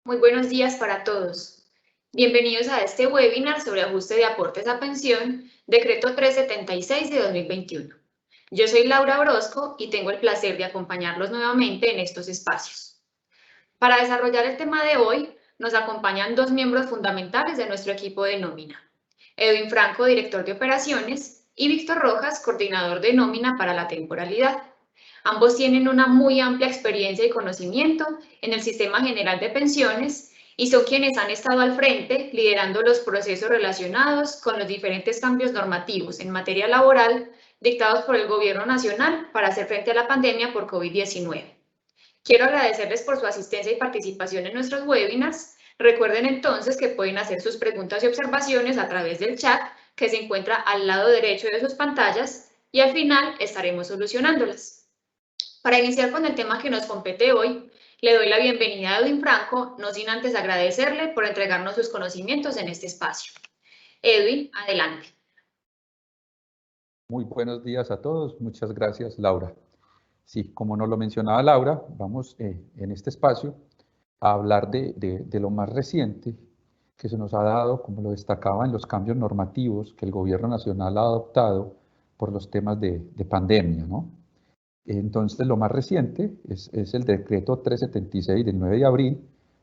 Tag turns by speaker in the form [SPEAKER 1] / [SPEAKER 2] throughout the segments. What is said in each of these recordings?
[SPEAKER 1] Muy buenos días para todos. Bienvenidos a este webinar sobre ajuste de aportes a pensión, Decreto 376 de 2021. Yo soy Laura Orozco y tengo el placer de acompañarlos nuevamente en estos espacios. Para desarrollar el tema de hoy, nos acompañan dos miembros fundamentales de nuestro equipo de nómina. Edwin Franco, director de operaciones, y Víctor Rojas, coordinador de nómina para la temporalidad. Ambos tienen una muy amplia experiencia y conocimiento en el sistema general de pensiones y son quienes han estado al frente liderando los procesos relacionados con los diferentes cambios normativos en materia laboral dictados por el Gobierno Nacional para hacer frente a la pandemia por COVID-19. Quiero agradecerles por su asistencia y participación en nuestros webinars. Recuerden entonces que pueden hacer sus preguntas y observaciones a través del chat que se encuentra al lado derecho de sus pantallas y al final estaremos solucionándolas. Para iniciar con el tema que nos compete hoy, le doy la bienvenida a Edwin Franco, no sin antes agradecerle por entregarnos sus conocimientos en este espacio. Edwin, adelante.
[SPEAKER 2] Muy buenos días a todos, muchas gracias Laura. Sí, como nos lo mencionaba Laura, vamos en este espacio a hablar de lo más reciente que se nos ha dado, como lo destacaba en los cambios normativos que el Gobierno Nacional ha adoptado por los temas de pandemia, ¿no? Entonces, lo más reciente es el decreto 376 del 9 de abril,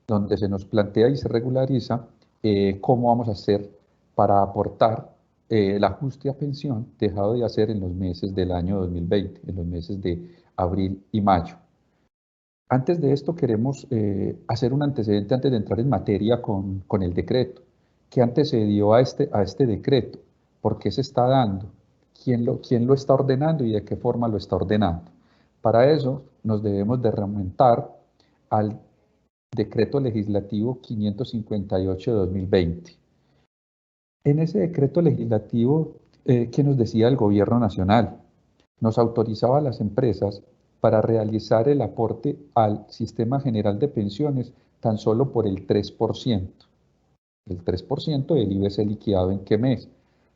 [SPEAKER 2] donde se nos plantea y se regulariza cómo vamos a hacer para aportar el ajuste a pensión dejado de hacer en los meses del año 2020, en los meses de abril y mayo. Antes de esto queremos hacer un antecedente antes de entrar en materia con el decreto. ¿Qué antecedió a este decreto? ¿Por qué se está dando? ¿Quién lo está ordenando y de qué forma lo está ordenando? Para eso nos debemos de remontar al decreto legislativo 558 de 2020. En ese decreto legislativo, ¿qué nos decía el Gobierno Nacional? Nos autorizaba a las empresas para realizar el aporte al Sistema General de Pensiones tan solo por el 3%. El 3% del IBC liquidado ¿en qué mes?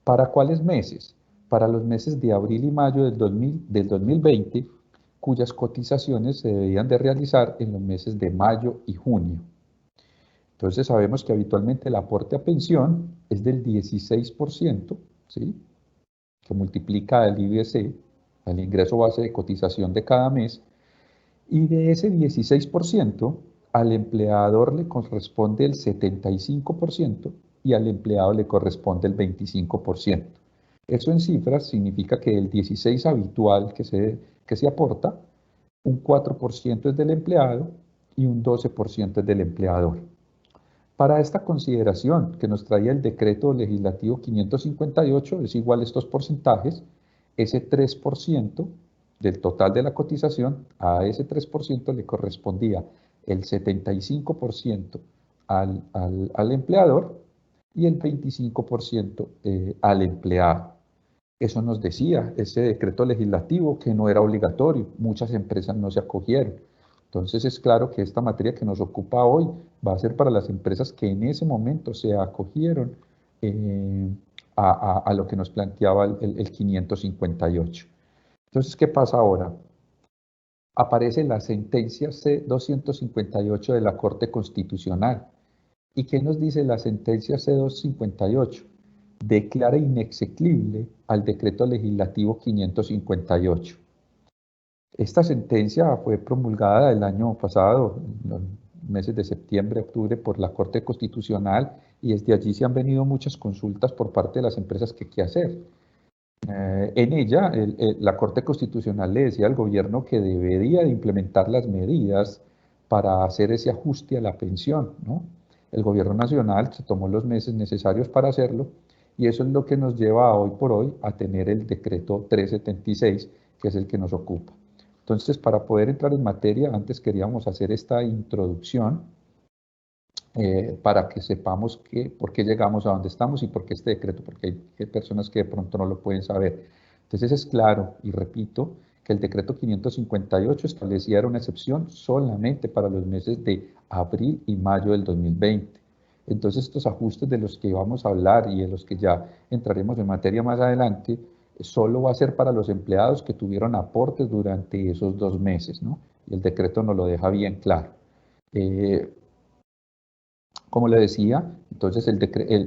[SPEAKER 2] ¿Para cuáles meses? Para los meses de abril y mayo del 2020, cuyas cotizaciones se debían de realizar en los meses de mayo y junio. Entonces sabemos que habitualmente el aporte a pensión es del 16%, ¿sí? Que multiplica el IBC, el ingreso base de cotización de cada mes, y de ese 16% al empleador le corresponde el 75% y al empleado le corresponde el 25%. Eso en cifras significa que el 16% habitual que se aporta, un 4% es del empleado y un 12% es del empleador. Para esta consideración que nos traía el decreto legislativo 558, es igual a estos porcentajes, ese 3% del total de la cotización, a ese 3% le correspondía el 75% al empleador y el 25% al empleado. Eso nos decía ese decreto legislativo que no era obligatorio, muchas empresas no se acogieron. Entonces es claro que esta materia que nos ocupa hoy va a ser para las empresas que en ese momento se acogieron a lo que nos planteaba el 558. Entonces, ¿qué pasa ahora? Aparece la sentencia C258 de la Corte Constitucional. ¿Y qué nos dice la sentencia C258? Declara inexequible al decreto legislativo 558. Esta sentencia fue promulgada el año pasado, en los meses de septiembre, octubre, por la Corte Constitucional, y desde allí se han venido muchas consultas por parte de las empresas que qué hacer. En ella, la Corte Constitucional le decía al gobierno que debería de implementar las medidas para hacer ese ajuste a la pensión, ¿no? El gobierno nacional se tomó los meses necesarios para hacerlo, y eso es lo que nos lleva hoy por hoy a tener el decreto 376, que es el que nos ocupa. Entonces, para poder entrar en materia, antes queríamos hacer esta introducción para que sepamos por qué llegamos a donde estamos y por qué este decreto, porque hay personas que de pronto no lo pueden saber. Entonces es claro, y repito, que el decreto 558 establecía una excepción solamente para los meses de abril y mayo del 2020. Entonces estos ajustes de los que vamos a hablar y de los que ya entraremos en materia más adelante, solo va a ser para los empleados que tuvieron aportes durante esos 2 meses, ¿no? Y el decreto nos lo deja bien claro. Como le decía, entonces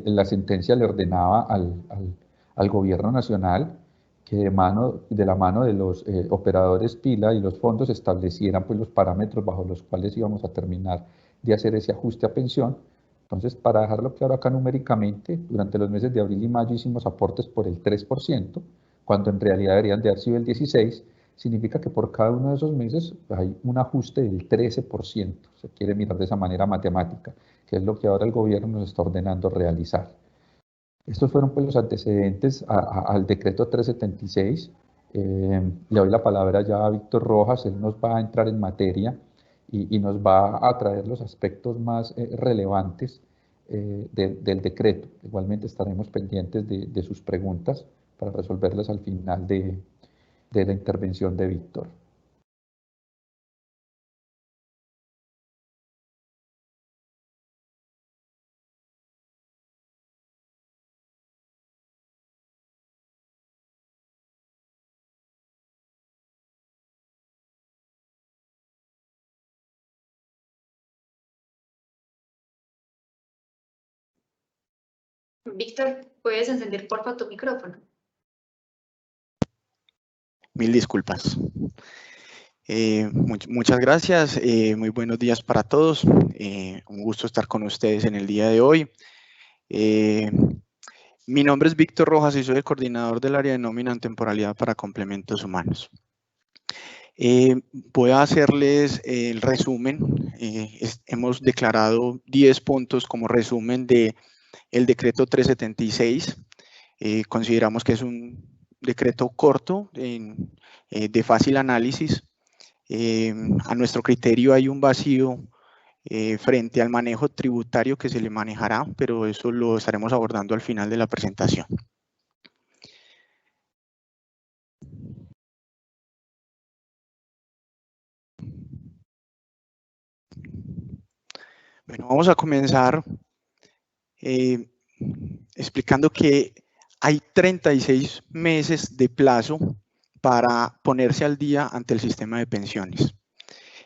[SPEAKER 2] la sentencia le ordenaba al gobierno nacional que de la mano de los operadores pila y los fondos establecieran pues, los parámetros bajo los cuales íbamos a terminar de hacer ese ajuste a pensión. Entonces, para dejarlo claro acá numéricamente, durante los meses de abril y mayo hicimos aportes por el 3%, cuando en realidad deberían de haber sido el 16%, significa que por cada uno de esos meses hay un ajuste del 13%, se quiere mirar de esa manera matemática, que es lo que ahora el gobierno nos está ordenando realizar. Estos fueron pues los antecedentes al decreto 376. Le doy la palabra ya a Víctor Rojas, él nos va a entrar en materia y nos va a traer los aspectos más relevantes del decreto. Igualmente estaremos pendientes de sus preguntas para resolverlas al final de la intervención de Víctor.
[SPEAKER 1] Víctor, ¿puedes encender porfa tu micrófono?
[SPEAKER 3] Mil disculpas. Muchas gracias. Muy buenos días para todos. Un gusto estar con ustedes en el día de hoy. Mi nombre es Víctor Rojas y soy el coordinador del área de nómina en temporalidad para complementos humanos. Voy a hacerles el resumen. Hemos declarado 10 puntos como resumen del decreto 376. Consideramos que es un decreto corto, de fácil análisis. A nuestro criterio hay un vacío frente al manejo tributario que se le manejará, pero eso lo estaremos abordando al final de la presentación. Bueno, vamos a comenzar explicando que hay 36 meses de plazo para ponerse al día ante el sistema de pensiones.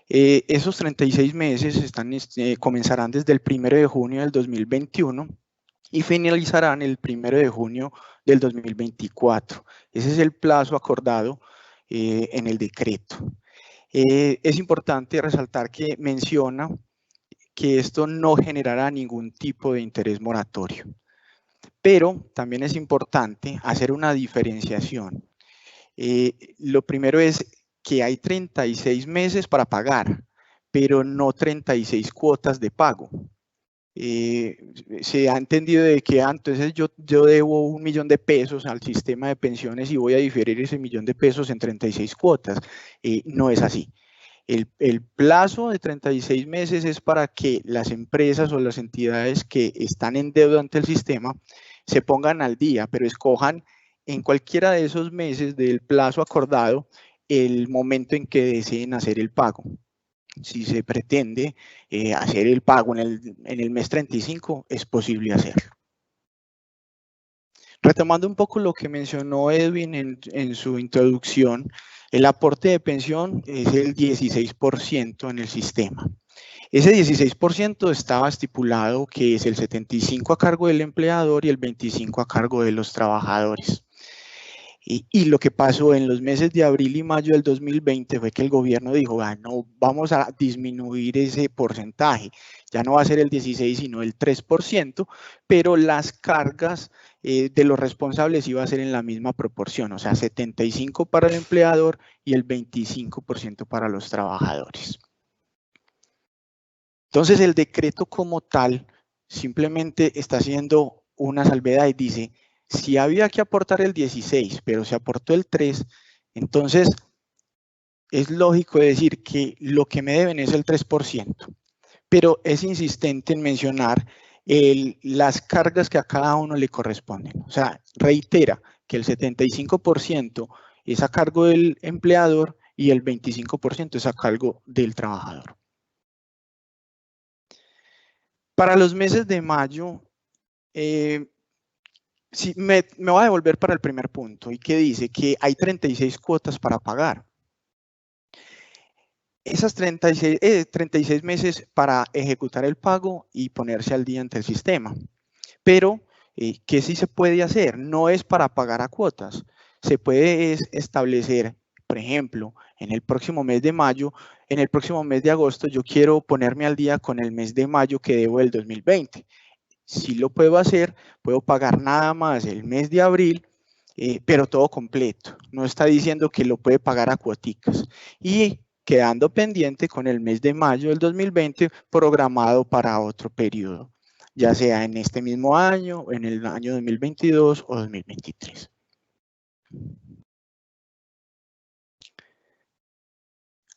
[SPEAKER 3] Esos 36 meses comenzarán desde el 1 de junio del 2021 y finalizarán el 1 de junio del 2024. Ese es el plazo acordado en el decreto. Es importante resaltar que menciona que esto no generará ningún tipo de interés moratorio. Pero también es importante hacer una diferenciación. Lo primero es que hay 36 meses para pagar, pero no 36 cuotas de pago. Se ha entendido de que entonces yo debo 1 millón de pesos al sistema de pensiones y voy a diferir ese 1 millón de pesos en 36 cuotas. No es así. El plazo de 36 meses es para que las empresas o las entidades que están en deuda ante el sistema se pongan al día, pero escojan en cualquiera de esos meses del plazo acordado el momento en que deseen hacer el pago. Si se pretende hacer el pago en el mes 35, es posible hacerlo. Retomando un poco lo que mencionó Edwin en su introducción, el aporte de pensión es el 16% en el sistema. Ese 16% estaba estipulado que es el 75% a cargo del empleador y el 25% a cargo de los trabajadores. Y lo que pasó en los meses de abril y mayo del 2020 fue que el gobierno dijo, no, vamos a disminuir ese porcentaje, ya no va a ser el 16% sino el 3%, pero las cargas de los responsables iba a ser en la misma proporción, o sea, 75% para el empleador y el 25% para los trabajadores. Entonces el decreto como tal simplemente está haciendo una salvedad y dice, si había que aportar el 16, pero se aportó el 3, entonces es lógico decir que lo que me deben es el 3%, pero es insistente en mencionar las cargas que a cada uno le corresponden. O sea, reitera que el 75% es a cargo del empleador y el 25% es a cargo del trabajador. Para los meses de mayo, sí, me voy a devolver para el primer punto y que dice que hay 36 cuotas para pagar. Esas 36 meses para ejecutar el pago y ponerse al día ante el sistema. Pero, ¿qué sí se puede hacer? No es para pagar a cuotas. Se puede establecer, por ejemplo, en el próximo mes de mayo, en el próximo mes de agosto, yo quiero ponerme al día con el mes de mayo que debo del 2020. Si lo puedo hacer, puedo pagar nada más el mes de abril, pero todo completo. No está diciendo que lo puede pagar a cuoticas. Y quedando pendiente con el mes de mayo del 2020 programado para otro periodo, ya sea en este mismo año, en el año 2022 o 2023.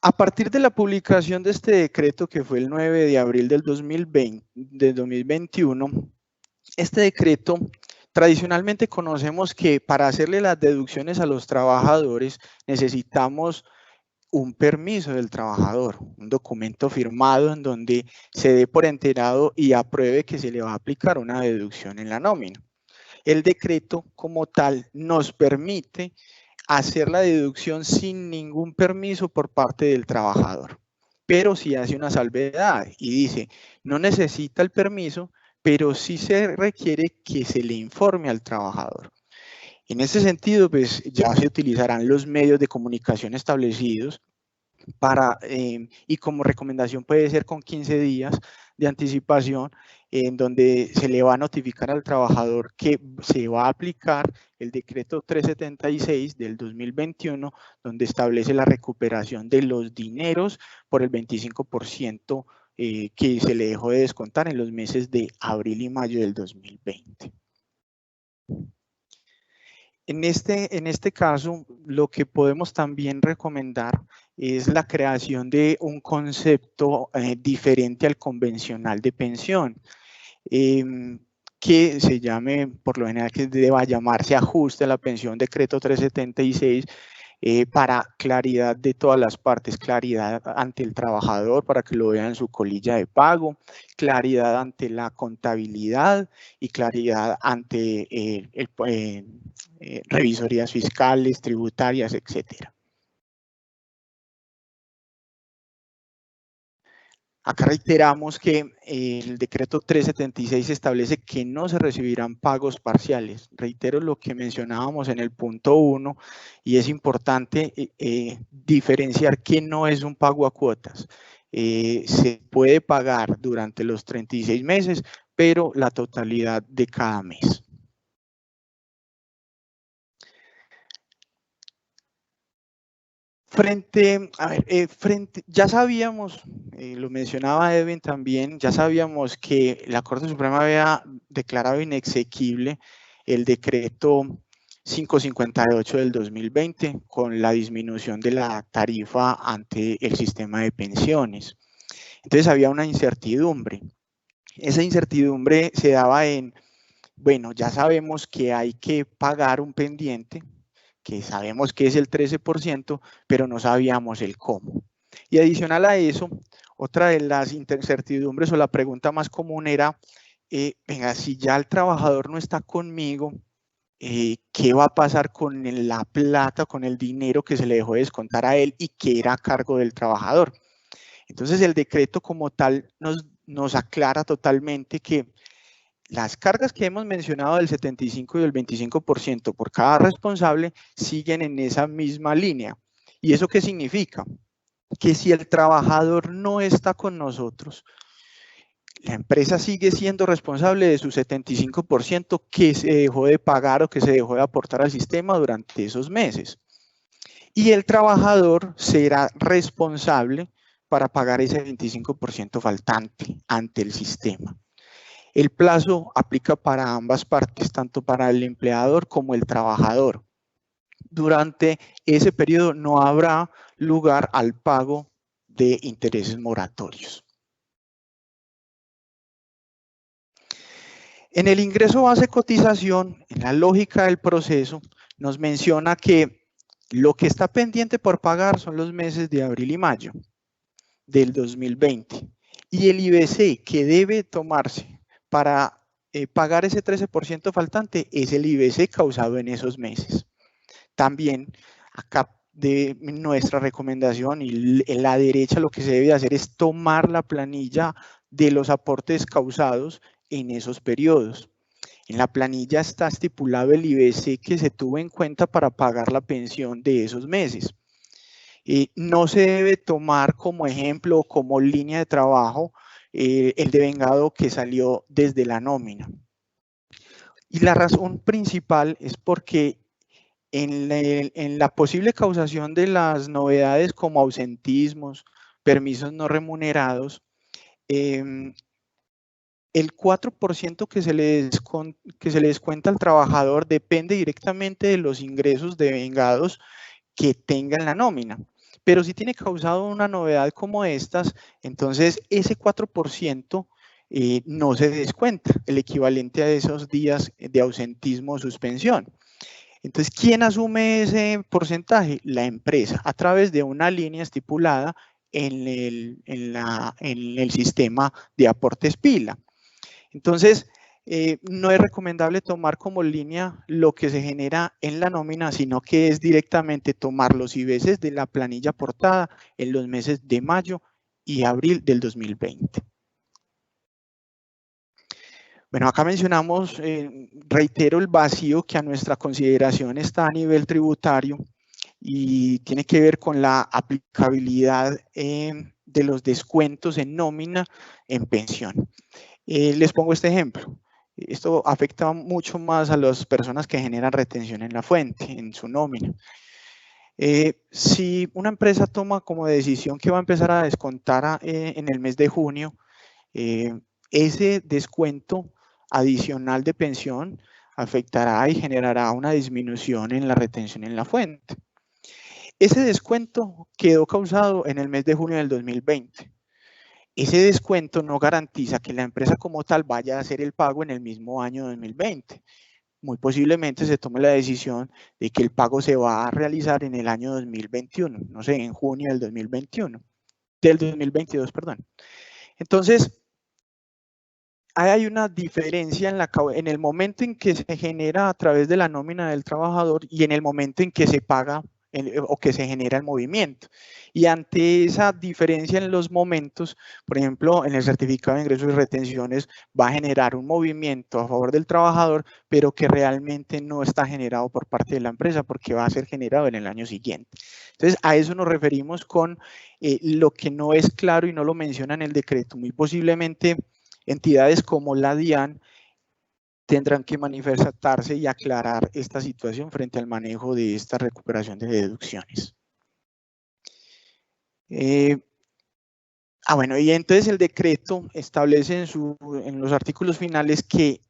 [SPEAKER 3] A partir de la publicación de este decreto, que fue el 9 de abril del 2021, este decreto, tradicionalmente conocemos que para hacerle las deducciones a los trabajadores necesitamos un permiso del trabajador, un documento firmado en donde se dé por enterado y apruebe que se le va a aplicar una deducción en la nómina. El decreto como tal nos permite hacer la deducción sin ningún permiso por parte del trabajador, pero sí hace una salvedad y dice, no necesita el permiso, pero sí se requiere que se le informe al trabajador. En ese sentido, pues ya se utilizarán los medios de comunicación establecidos y como recomendación puede ser con 15 días de anticipación, en donde se le va a notificar al trabajador que se va a aplicar el decreto 376 del 2021, donde establece la recuperación de los dineros por el 25% que se le dejó de descontar en los meses de abril y mayo del 2020. En este caso, lo que podemos también recomendar es la creación de un concepto diferente al convencional de pensión, que se llame, por lo general, que deba llamarse ajuste a la pensión decreto 376, para claridad de todas las partes, claridad ante el trabajador para que lo vea en su colilla de pago, claridad ante la contabilidad y claridad ante revisorías fiscales, tributarias, etcétera. Acá reiteramos que el decreto 376 establece que no se recibirán pagos parciales. Reitero lo que mencionábamos en el punto 1 y es importante diferenciar que no es un pago a cuotas. Se puede pagar durante los 36 meses, pero la totalidad de cada mes. Ya sabíamos, lo mencionaba Edwin también, ya sabíamos que la Corte Suprema había declarado inexequible el decreto 558 del 2020 con la disminución de la tarifa ante el sistema de pensiones. Entonces había una incertidumbre. Esa incertidumbre se daba en, bueno, ya sabemos que hay que pagar un pendiente, que sabemos que es el 13%, pero no sabíamos el cómo. Y adicional a eso, otra de las incertidumbres o la pregunta más común era, venga, si ya el trabajador no está conmigo, ¿qué va a pasar con la plata, con el dinero que se le dejó de descontar a él y que era a cargo del trabajador? Entonces el decreto como tal nos aclara totalmente que las cargas que hemos mencionado del 75 y del 25% por cada responsable siguen en esa misma línea. ¿Y eso qué significa? Que si el trabajador no está con nosotros, la empresa sigue siendo responsable de su 75% que se dejó de pagar o que se dejó de aportar al sistema durante esos meses. Y el trabajador será responsable para pagar ese 25% faltante ante el sistema. El plazo aplica para ambas partes, tanto para el empleador como el trabajador. Durante ese periodo no habrá lugar al pago de intereses moratorios. En el ingreso base cotización, en la lógica del proceso, nos menciona que lo que está pendiente por pagar son los meses de abril y mayo del 2020 y el IBC que debe tomarse para pagar ese 13% faltante es el IBC causado en esos meses. También acá de nuestra recomendación, y en la derecha lo que se debe hacer es tomar la planilla de los aportes causados en esos periodos. En la planilla está estipulado el IBC que se tuvo en cuenta para pagar la pensión de esos meses. No se debe tomar como ejemplo o como línea de trabajo el devengado que salió desde la nómina. Y la razón principal es porque en la posible causación de las novedades como ausentismos, permisos no remunerados, el 4% que se le descuenta al trabajador depende directamente de los ingresos devengados que tenga en la nómina. Pero si tiene causado una novedad como estas, entonces ese 4% no se descuenta, el equivalente a esos días de ausentismo o suspensión. Entonces, ¿quién asume ese porcentaje? La empresa, a través de una línea estipulada en el sistema de aportes pila. Entonces, no es recomendable tomar como línea lo que se genera en la nómina, sino que es directamente tomar los IBCs de la planilla aportada en los meses de mayo y abril del 2020. Bueno, acá mencionamos, reitero, el vacío que a nuestra consideración está a nivel tributario y tiene que ver con la aplicabilidad de los descuentos en nómina en pensión. Les pongo este ejemplo. Esto afecta mucho más a las personas que generan retención en la fuente, en su nómina. Si una empresa toma como decisión que va a empezar a descontar en el mes de junio, ese descuento adicional de pensión afectará y generará una disminución en la retención en la fuente. Ese descuento quedó causado en el mes de junio del 2020. Ese descuento no garantiza que la empresa como tal vaya a hacer el pago en el mismo año 2020. Muy posiblemente se tome la decisión de que el pago se va a realizar en el año 2021, no sé, en junio del 2021, del 2022, perdón. Entonces, hay una diferencia en el momento en que se genera a través de la nómina del trabajador y en el momento en que se paga o que se genera el movimiento. Y ante esa diferencia en los momentos, por ejemplo, en el certificado de ingresos y retenciones va a generar un movimiento a favor del trabajador, pero que realmente no está generado por parte de la empresa porque va a ser generado en el año siguiente. Entonces, a eso nos referimos con lo que no es claro y no lo menciona en el decreto. Muy posiblemente entidades como la DIAN tendrán que manifestarse y aclarar esta situación frente al manejo de esta recuperación de deducciones. Bueno, y entonces el decreto establece en los artículos finales que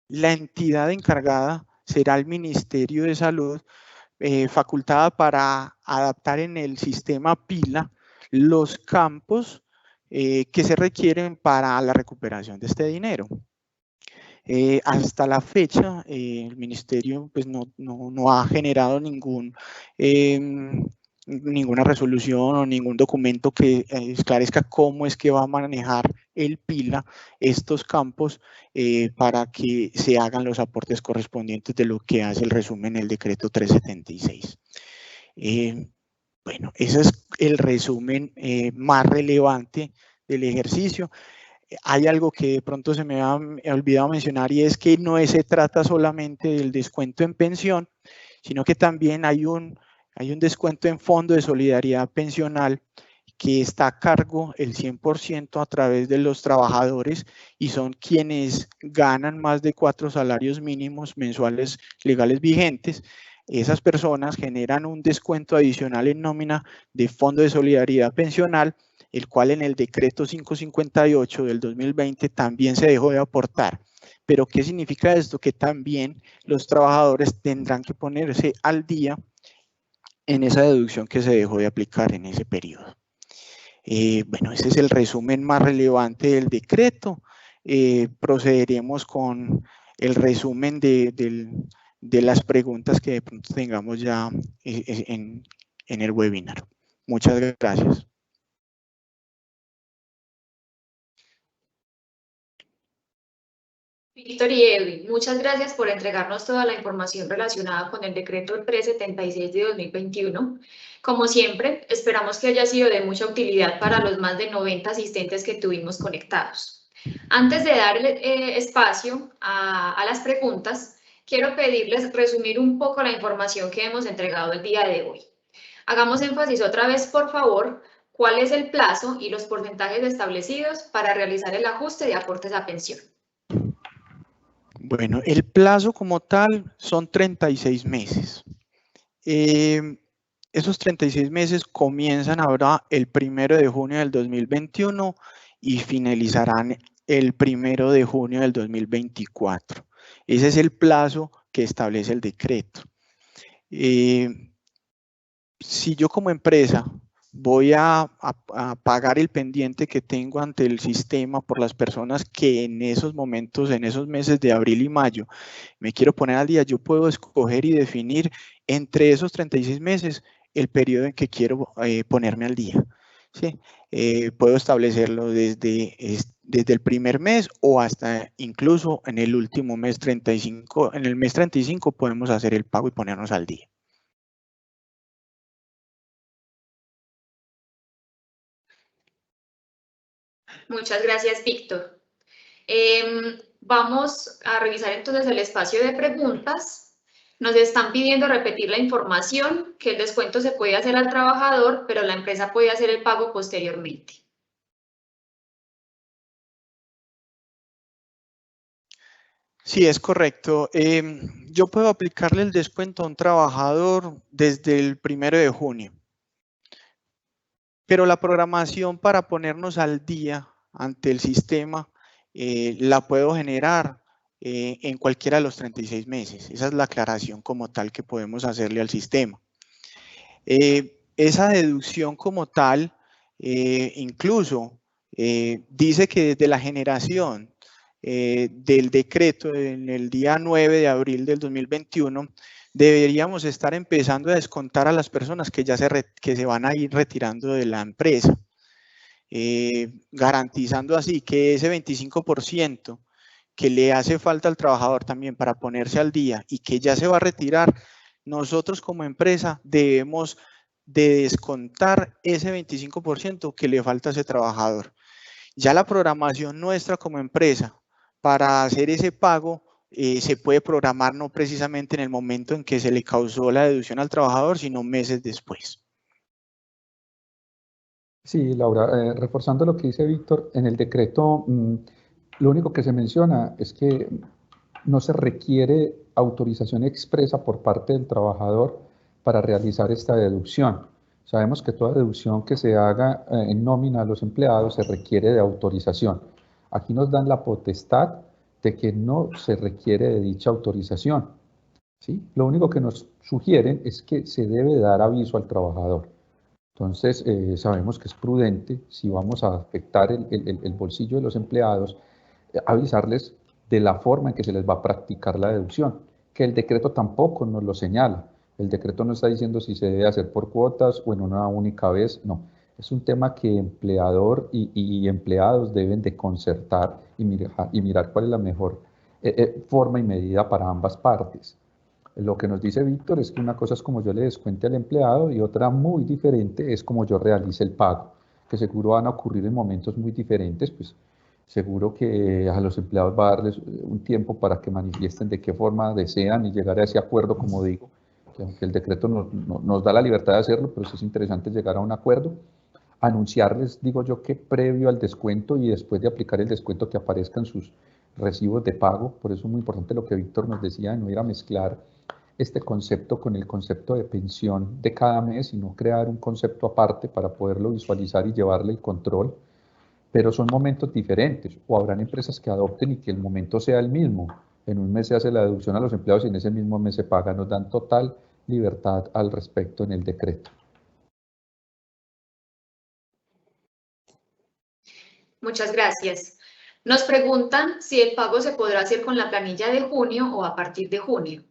[SPEAKER 3] la entidad encargada será el Ministerio de Salud, facultada para adaptar en el sistema PILA los campos que se requieren para la recuperación de este dinero. Hasta la fecha, el ministerio pues, no ha generado ninguna resolución o ningún documento que esclarezca cómo es que va a manejar el PILA estos campos para que se hagan los aportes correspondientes de lo que hace el resumen el decreto 376. Bueno, ese es el resumen más relevante del ejercicio. Hay algo que de pronto se me ha olvidado mencionar y es que no se trata solamente del descuento en pensión, sino que también hay un descuento en fondo de solidaridad pensional que está a cargo el 100% a través de los trabajadores y son quienes ganan más de 4 salarios mínimos mensuales legales vigentes. Esas personas generan un descuento adicional en nómina de fondo de solidaridad pensional, el cual en el decreto 558 del 2020 también se dejó de aportar. Pero ¿qué significa esto? Que también los trabajadores tendrán que ponerse al día en esa deducción que se dejó de aplicar en ese periodo. Bueno, ese es el resumen más relevante del decreto. Procederemos con el resumen de las preguntas que de pronto tengamos ya en el webinar. Muchas gracias.
[SPEAKER 1] Víctor y Edwin, muchas gracias por entregarnos toda la información relacionada con el decreto 376 de 2021. Como siempre, esperamos que haya sido de mucha utilidad para los más de 90 asistentes que tuvimos conectados. Antes de darle espacio a las preguntas, quiero pedirles resumir un poco la información que hemos entregado el día de hoy. Hagamos énfasis otra vez, por favor, cuál es el plazo y los porcentajes establecidos para realizar el ajuste de aportes a pensión.
[SPEAKER 3] Bueno, el plazo como tal son 36 meses. Esos 36 meses comienzan ahora el 1 de junio del 2021 y finalizarán el 1 de junio del 2024. Ese es el plazo que establece el decreto. Si yo como empresa voy a pagar el pendiente que tengo ante el sistema por las personas que en esos momentos, en esos meses de abril y mayo, me quiero poner al día, yo puedo escoger y definir entre esos 36 meses el periodo en que quiero ponerme al día. ¿Sí? Puedo establecerlo desde el primer mes o hasta incluso en el último mes 35. En el mes 35 podemos hacer el pago y ponernos al día.
[SPEAKER 1] Muchas gracias, Víctor. Vamos a revisar entonces el espacio de preguntas. Nos están pidiendo repetir la información, que el descuento se puede hacer al trabajador, pero la empresa puede hacer el pago posteriormente.
[SPEAKER 3] Sí, es correcto. Yo puedo aplicarle el descuento a un trabajador desde el 1 de junio. Pero la programación para ponernos al día ante el sistema la puedo generar en cualquiera de los 36 meses. Esa es la aclaración como tal que podemos hacerle al sistema. Esa deducción como tal incluso dice que desde la generación del decreto en el día 9 de abril del 2021 deberíamos estar empezando a descontar a las personas que ya se van a ir retirando de la empresa, garantizando así que ese 25% que le hace falta al trabajador también para ponerse al día y que ya se va a retirar, nosotros como empresa debemos de descontar ese 25% que le falta a ese trabajador. Ya la programación nuestra como empresa para hacer ese pago se puede programar no precisamente en el momento en que se le causó la deducción al trabajador, sino meses después.
[SPEAKER 2] Sí, Laura, reforzando lo que dice Víctor, en el decreto lo único que se menciona es que no se requiere autorización expresa por parte del trabajador para realizar esta deducción. Sabemos que toda deducción que se haga en nómina a los empleados se requiere de autorización. Aquí nos dan la potestad de que no se requiere de dicha autorización. ¿Sí? Lo único que nos sugieren es que se debe dar aviso al trabajador. Entonces, sabemos que es prudente, si vamos a afectar el bolsillo de los empleados, avisarles de la forma en que se les va a practicar la deducción, que el decreto tampoco nos lo señala. El decreto no está diciendo si se debe hacer por cuotas o en una única vez, no. Es un tema que empleador y empleados deben de concertar y mirar cuál es la mejor forma y medida para ambas partes. Lo que nos dice Víctor es que una cosa es como yo le descuente al empleado y otra muy diferente es como yo realice el pago, que seguro van a ocurrir en momentos muy diferentes, pues seguro que a los empleados va a darles un tiempo para que manifiesten de qué forma desean y llegar a ese acuerdo, como digo, que aunque el decreto nos da la libertad de hacerlo, pero sí es interesante llegar a un acuerdo. Anunciarles, digo yo, que previo al descuento y después de aplicar el descuento que aparezcan sus recibos de pago. Por eso es muy importante lo que Víctor nos decía, de no ir a mezclar este concepto con el concepto de pensión de cada mes, sino crear un concepto aparte para poderlo visualizar y llevarle el control. Pero son momentos diferentes, o habrán empresas que adopten y que el momento sea el mismo. En un mes se hace la deducción a los empleados y en ese mismo mes se paga. Nos dan total libertad al respecto en el decreto.
[SPEAKER 1] Muchas gracias. Nos preguntan si el pago se podrá hacer con la planilla de junio o a partir de junio.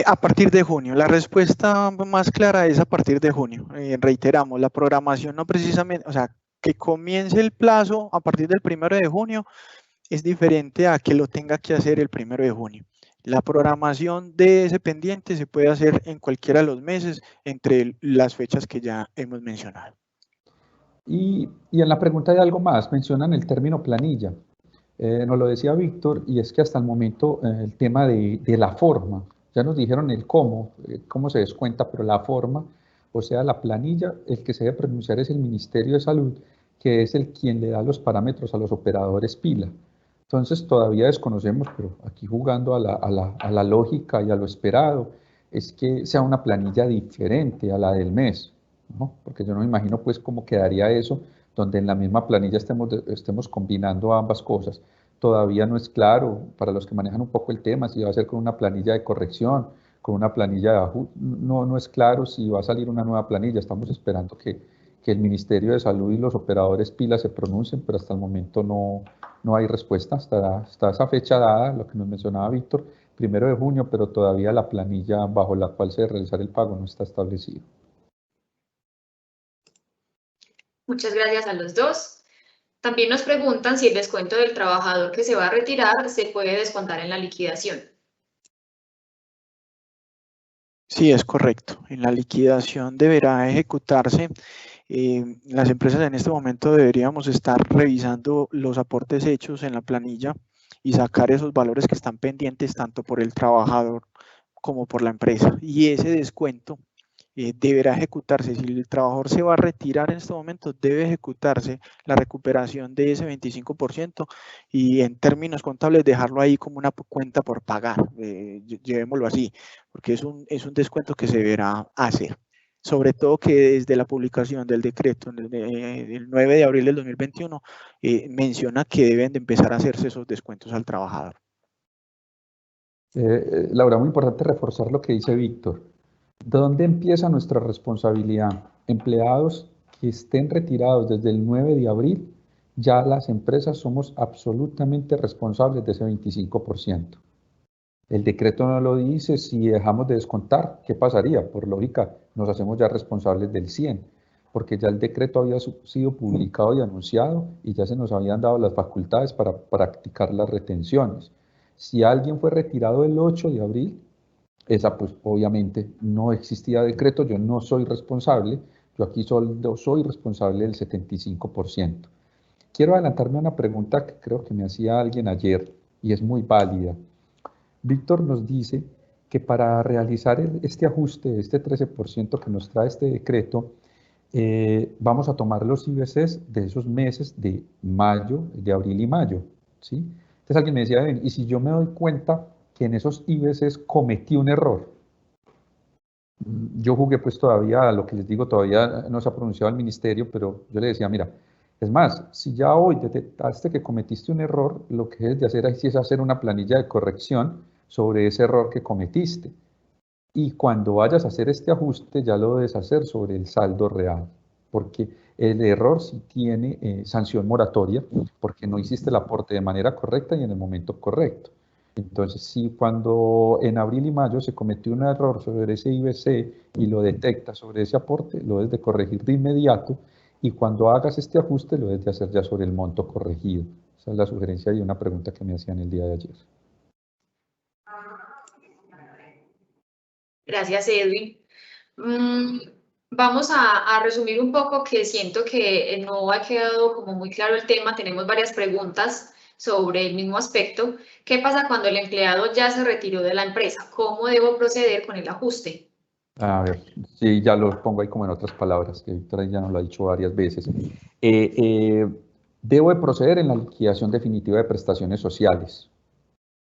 [SPEAKER 3] A partir de junio. La respuesta más clara es a partir de junio. Reiteramos, la programación no precisamente, o sea, que comience el plazo a partir del 1 de junio es diferente a que lo tenga que hacer el 1 de junio. La programación de ese pendiente se puede hacer en cualquiera de los meses entre las fechas que ya hemos mencionado.
[SPEAKER 2] Y en la pregunta hay algo más, mencionan el término planilla. Nos lo decía Víctor, y es que hasta el momento el tema de la forma, ya nos dijeron el cómo se descuenta, pero la forma, o sea, la planilla, el que se debe pronunciar es el Ministerio de Salud, que es el quien le da los parámetros a los operadores pila. Entonces todavía desconocemos, pero aquí jugando a la lógica y a lo esperado, es que sea una planilla diferente a la del mes, ¿no? Porque yo no me imagino pues cómo quedaría eso, donde en la misma planilla estemos combinando ambas cosas. Todavía no es claro, para los que manejan un poco el tema, si va a ser con una planilla de corrección, con una planilla de ajuste, no es claro si va a salir una nueva planilla. Estamos esperando que el Ministerio de Salud y los operadores pila se pronuncien, pero hasta el momento no hay respuesta. Está esa fecha dada, lo que nos mencionaba Víctor, 1 de junio, pero todavía la planilla bajo la cual se debe realizar el pago no está establecida.
[SPEAKER 1] Muchas gracias a los dos. También nos preguntan si el descuento del trabajador que se va a retirar se puede descontar en la liquidación.
[SPEAKER 3] Sí, es correcto. En la liquidación deberá ejecutarse. Las empresas en este momento deberíamos estar revisando los aportes hechos en la planilla y sacar esos valores que están pendientes tanto por el trabajador como por la empresa. Y ese descuento deberá ejecutarse. Si el trabajador se va a retirar en este momento, debe ejecutarse la recuperación de ese 25% y en términos contables dejarlo ahí como una cuenta por pagar, llevémoslo así, porque es un descuento que se deberá hacer. Sobre todo que desde la publicación del decreto el 9 de abril del 2021 menciona que deben de empezar a hacerse esos descuentos al trabajador.
[SPEAKER 2] Laura, muy importante reforzar lo que dice Víctor. ¿Dónde empieza nuestra responsabilidad? Empleados que estén retirados desde el 9 de abril, ya las empresas somos absolutamente responsables de ese 25%. El decreto no lo dice, si dejamos de descontar, ¿qué pasaría? Por lógica, nos hacemos ya responsables del 100%, porque ya el decreto había sido publicado y anunciado y ya se nos habían dado las facultades para practicar las retenciones. Si alguien fue retirado el 8 de abril, esa pues obviamente no existía decreto, yo no soy responsable, yo aquí solo soy responsable del 75%. Quiero adelantarme a una pregunta que creo que me hacía alguien ayer y es muy válida. Víctor nos dice que para realizar este ajuste, este 13% que nos trae este decreto, vamos a tomar los IBCs de esos meses de mayo, de abril y mayo, ¿sí? Entonces alguien me decía, y si yo me doy cuenta que en esos IBCs cometí un error. Yo jugué pues todavía, lo que les digo, todavía no se ha pronunciado el ministerio, pero yo le decía, mira, es más, si ya hoy detectaste que cometiste un error, lo que debes de hacer ahí sí es hacer una planilla de corrección sobre ese error que cometiste. Y cuando vayas a hacer este ajuste, ya lo debes hacer sobre el saldo real, porque el error sí tiene sanción moratoria, porque no hiciste el aporte de manera correcta y en el momento correcto. Entonces, si cuando en abril y mayo se cometió un error sobre ese IBC y lo detectas sobre ese aporte, lo debes de corregir de inmediato y cuando hagas este ajuste lo debes de hacer ya sobre el monto corregido. Esa es la sugerencia y una pregunta que me hacían el día de ayer.
[SPEAKER 1] Gracias, Edwin. Vamos a resumir un poco, que siento que no ha quedado como muy claro el tema. Tenemos varias preguntas sobre el mismo aspecto. ¿Qué pasa cuando el empleado ya se retiró de la empresa? ¿Cómo debo proceder con el ajuste?
[SPEAKER 2] A ver, sí, ya lo pongo ahí como en otras palabras, que Víctor ya nos lo ha dicho varias veces. Debo de proceder en la liquidación definitiva de prestaciones sociales.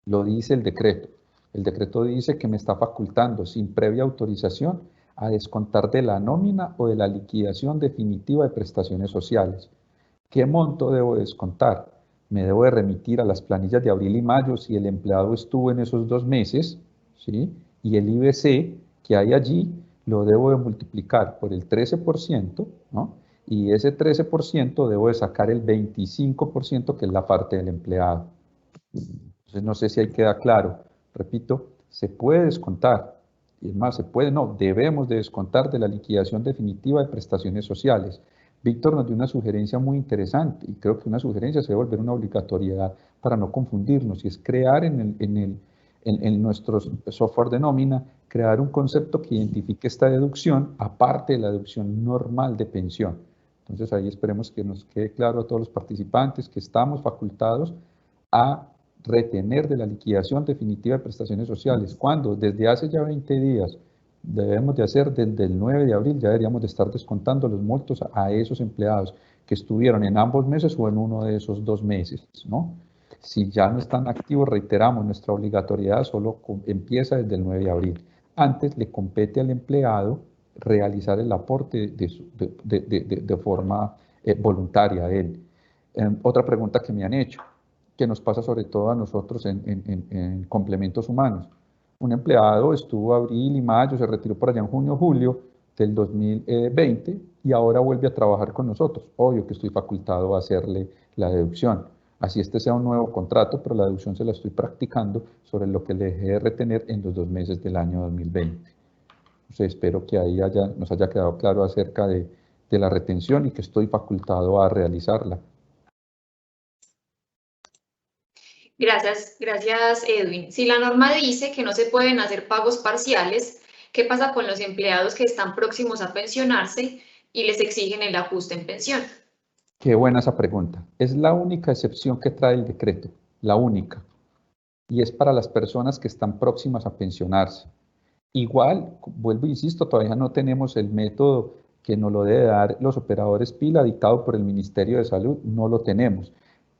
[SPEAKER 2] Lo dice el decreto. El decreto dice que me está facultando, sin previa autorización, a descontar de la nómina o de la liquidación definitiva de prestaciones sociales. ¿Qué monto debo descontar? Me debo de remitir a las planillas de abril y mayo si el empleado estuvo en esos 2 meses, ¿sí? Y el IBC que hay allí lo debo de multiplicar por el 13%, ¿no? Y ese 13% debo de sacar el 25%, que es la parte del empleado. Entonces no sé si ahí queda claro. Repito, se puede descontar, y es más, debemos de descontar de la liquidación definitiva de prestaciones sociales Víctor nos dio una sugerencia muy interesante y creo que una sugerencia se debe volver una obligatoriedad para no confundirnos y es crear en nuestro software de nómina, crear un concepto que identifique esta deducción aparte de la deducción normal de pensión. Entonces ahí esperemos que nos quede claro a todos los participantes que estamos facultados a retener de la liquidación definitiva de prestaciones sociales, cuando desde hace ya 20 días debemos de hacer desde el 9 de abril, ya deberíamos de estar descontando los montos a esos empleados que estuvieron en ambos meses o en uno de esos 2 meses, ¿no? Si ya no están activos, reiteramos, nuestra obligatoriedad solo empieza desde el 9 de abril. Antes le compete al empleado realizar el aporte de forma voluntaria a él. Otra pregunta que me han hecho, que nos pasa sobre todo a nosotros en complementos humanos. Un empleado estuvo abril y mayo, se retiró por allá en junio o julio del 2020 y ahora vuelve a trabajar con nosotros. Obvio que estoy facultado a hacerle la deducción. Así este sea un nuevo contrato, pero la deducción se la estoy practicando sobre lo que le dejé de retener en los 2 meses del año 2020. Entonces, espero que ahí nos haya quedado claro acerca de la retención y que estoy facultado a realizarla.
[SPEAKER 1] Gracias, Edwin. Si la norma dice que no se pueden hacer pagos parciales, ¿qué pasa con los empleados que están próximos a pensionarse y les exigen el ajuste en pensión?
[SPEAKER 2] Qué buena esa pregunta. Es la única excepción que trae el decreto, la única. Y es para las personas que están próximas a pensionarse. Igual, vuelvo e insisto, todavía no tenemos el método que nos lo debe dar los operadores pila dictado por el Ministerio de Salud, no lo tenemos.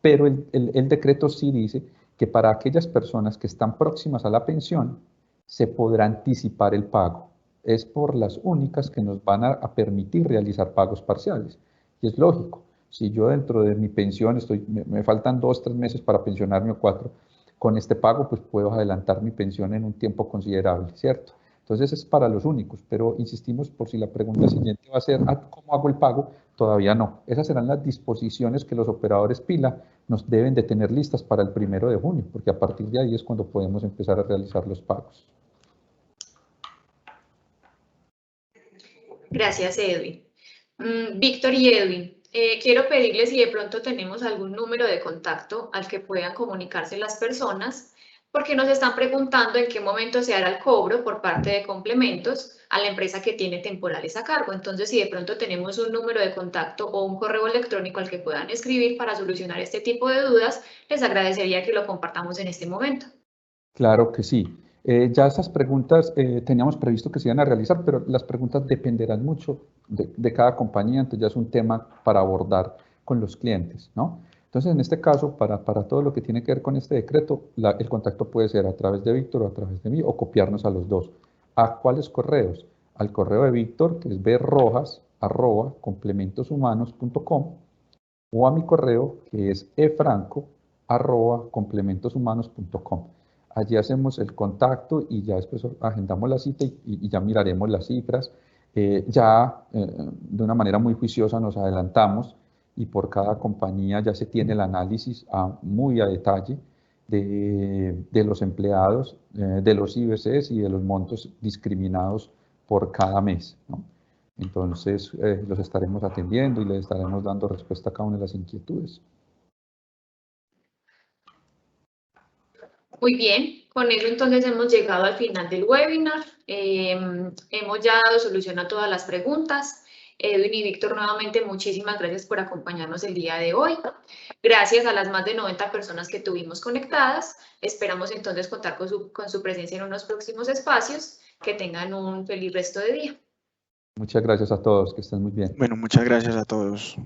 [SPEAKER 2] Pero el decreto sí dice que para aquellas personas que están próximas a la pensión se podrá anticipar el pago. Es por las únicas que nos van a permitir realizar pagos parciales. Y es lógico, si yo dentro de mi pensión me faltan 2, 3 meses para pensionarme o 4, con este pago pues puedo adelantar mi pensión en un tiempo considerable, ¿cierto? Entonces es para los únicos, pero insistimos por si la pregunta siguiente va a ser ¿cómo hago el pago? Todavía no. Esas serán las disposiciones que los operadores pila nos deben de tener listas para el 1 de junio, porque a partir de ahí es cuando podemos empezar a realizar los pagos.
[SPEAKER 1] Gracias, Edwin. Víctor y Edwin, quiero pedirles si de pronto tenemos algún número de contacto al que puedan comunicarse las personas, porque nos están preguntando en qué momento se hará el cobro por parte de complementos a la empresa que tiene temporales a cargo. Entonces, si de pronto tenemos un número de contacto o un correo electrónico al que puedan escribir para solucionar este tipo de dudas, les agradecería que lo compartamos en este momento.
[SPEAKER 2] Claro que sí. Ya esas preguntas teníamos previsto que se iban a realizar, pero las preguntas dependerán mucho de cada compañía, entonces ya es un tema para abordar con los clientes, ¿no? Entonces, en este caso, para todo lo que tiene que ver con este decreto, el contacto puede ser a través de Víctor o a través de mí, o copiarnos a los dos. ¿A cuáles correos? Al correo de Víctor, que es brojas@complementoshumanos.com, o a mi correo, que es efranco@complementoshumanos.com. Allí hacemos el contacto y ya después agendamos la cita y ya miraremos las cifras. De una manera muy juiciosa nos adelantamos y por cada compañía ya se tiene el análisis muy a detalle de los empleados, de los IBCs y de los montos discriminados por cada mes, ¿no? Entonces los estaremos atendiendo y les estaremos dando respuesta a cada una de las inquietudes.
[SPEAKER 1] Muy bien, con eso entonces hemos llegado al final del webinar. Hemos ya dado solución a todas las preguntas. Edwin y Víctor, nuevamente muchísimas gracias por acompañarnos el día de hoy. Gracias a las más de 90 personas que tuvimos conectadas. Esperamos entonces contar con su presencia en unos próximos espacios. Que tengan un feliz resto de día.
[SPEAKER 2] Muchas gracias a todos, que estén muy bien.
[SPEAKER 3] Bueno, muchas gracias a todos.